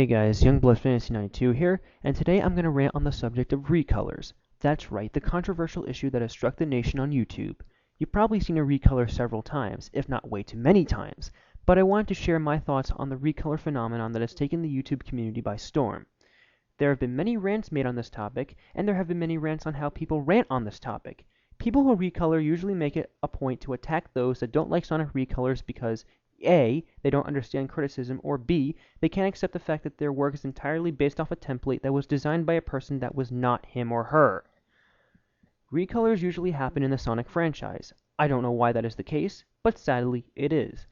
Hey guys, Youngblood Fantasy 92 here, and today I'm going to rant on the subject of recolors. That's right, the controversial issue that has struck the nation on YouTube. You've probably seen a recolor several times, if not way too many times, but I wanted to share my thoughts on the recolor phenomenon that has taken the YouTube community by storm. There have been many rants made on this topic, and there have been many rants on how people rant on this topic. People who recolor usually make it a point to attack those that don't like Sonic recolors because A, they don't understand criticism, or B, they can't accept the fact that their work is entirely based off a template that was designed by a person that was not him or her. Recolors usually happen in the Sonic franchise. I don't know why that is the case, but sadly it is.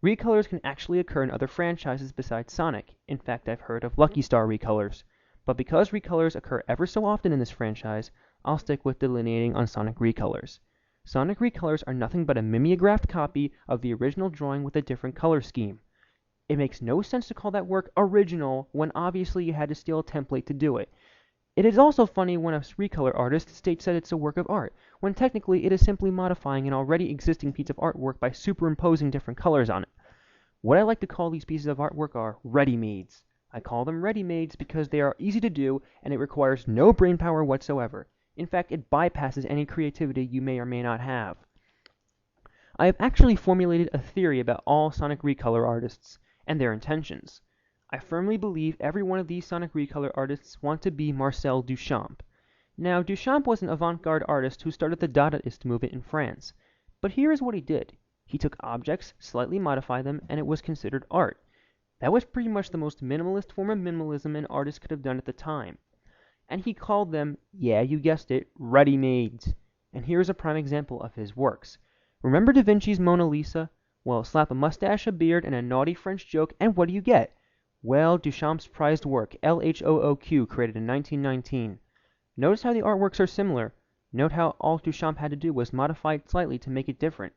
Recolors can actually occur in other franchises besides Sonic. In fact, I've heard of Lucky Star recolors. But because recolors occur ever so often in this franchise, I'll stick with delineating on Sonic recolors. Sonic recolors are nothing but a mimeographed copy of the original drawing with a different color scheme. It makes no sense to call that work original when obviously you had to steal a template to do it. It is also funny when a recolor artist states that it's a work of art, when technically it is simply modifying an already existing piece of artwork by superimposing different colors on it. What I like to call these pieces of artwork are ready-mades. I call them ready-mades because they are easy to do and it requires no brainpower whatsoever. In fact, it bypasses any creativity you may or may not have. I have actually formulated a theory about all Sonic recolor artists and their intentions. I firmly believe every one of these Sonic recolor artists want to be Marcel Duchamp. Now, Duchamp was an avant-garde artist who started the Dadaist movement in France. But here is what he did. He took objects, slightly modified them, and it was considered art. That was pretty much the most minimalist form of minimalism an artist could have done at the time. And he called them, yeah, you guessed it, ready-mades. And here's a prime example of his works. Remember Da Vinci's Mona Lisa? Well, slap a mustache, a beard, and a naughty French joke, and what do you get? Well, Duchamp's prized work, LHOOQ, created in 1919. Notice how the artworks are similar. Note how all Duchamp had to do was modify it slightly to make it different.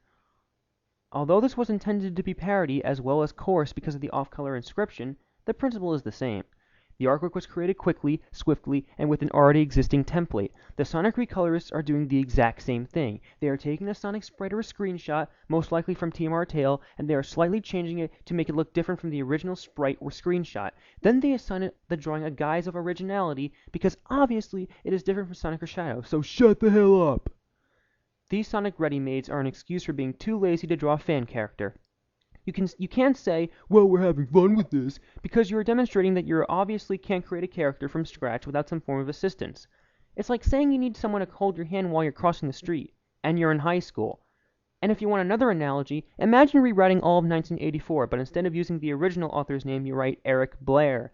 Although this was intended to be parody as well as coarse because of the off-color inscription, the principle is the same. The artwork was created quickly, swiftly, and with an already existing template. The Sonic recolorists are doing the exact same thing. They are taking a Sonic sprite or a screenshot, most likely from Team Artale, and they are slightly changing it to make it look different from the original sprite or screenshot. Then they assign it the drawing a guise of originality, because obviously it is different from Sonic or Shadow, so shut the hell up! These Sonic ready-mades are an excuse for being too lazy to draw a fan character. You can't say, well, we're having fun with this, because you are demonstrating that you obviously can't create a character from scratch without some form of assistance. It's like saying you need someone to hold your hand while you're crossing the street, and you're in high school. And if you want another analogy, imagine rewriting all of 1984, but instead of using the original author's name, you write Eric Blair.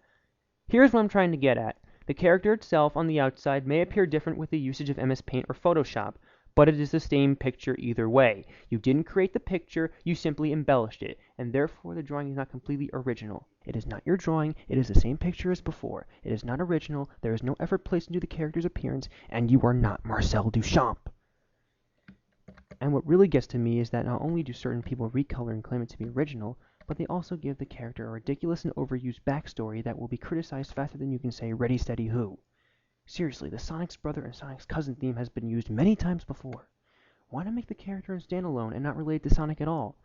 Here's what I'm trying to get at. The character itself on the outside may appear different with the usage of MS Paint or Photoshop, but it is the same picture either way. You didn't create the picture, you simply embellished it, and therefore the drawing is not completely original. It is not your drawing, it is the same picture as before. It is not original, there is no effort placed into the character's appearance, and you are not Marcel Duchamp. And what really gets to me is that not only do certain people recolor and claim it to be original, but they also give the character a ridiculous and overused backstory that will be criticized faster than you can say Ready Steady Who. Seriously, the Sonic's brother and Sonic's cousin theme has been used many times before. Why not make the character standalone and not relate to Sonic at all?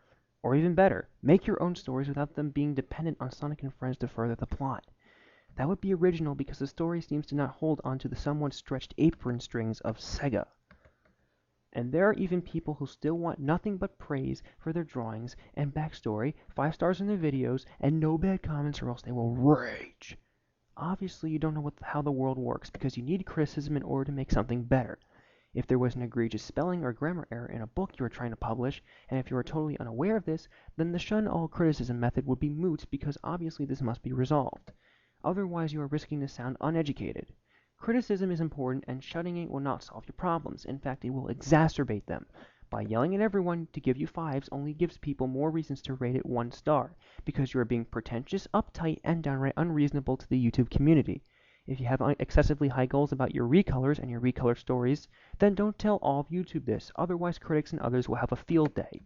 Or even better, make your own stories without them being dependent on Sonic and friends to further the plot. That would be original because the story seems to not hold onto the somewhat stretched apron strings of Sega. And there are even people who still want nothing but praise for their drawings and backstory, 5 stars in their videos, and no bad comments or else they will rage. Obviously, you don't know how the world works because you need criticism in order to make something better. If there was an egregious spelling or grammar error in a book you were trying to publish, and if you were totally unaware of this, then the shun all criticism method would be moot because obviously this must be resolved. Otherwise, you are risking to sound uneducated. Criticism is important, and shutting it will not solve your problems. In fact, it will exacerbate them. By yelling at everyone to give you 5s only gives people more reasons to rate it 1 star, because you are being pretentious, uptight, and downright unreasonable to the YouTube community. If you have excessively high goals about your recolors and your recolor stories, then don't tell all of YouTube this, otherwise critics and others will have a field day.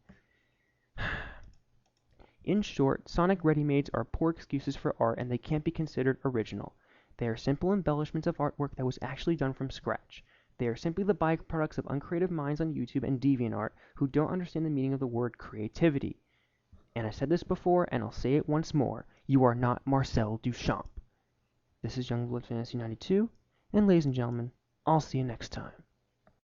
In short, Sonic ready-mades are poor excuses for art and they can't be considered original. They are simple embellishments of artwork that was actually done from scratch. They are simply the byproducts of uncreative minds on YouTube and DeviantArt who don't understand the meaning of the word creativity. And I said this before, and I'll say it once more. You are not Marcel Duchamp. This is Youngblood Fantasy 92, and ladies and gentlemen, I'll see you next time.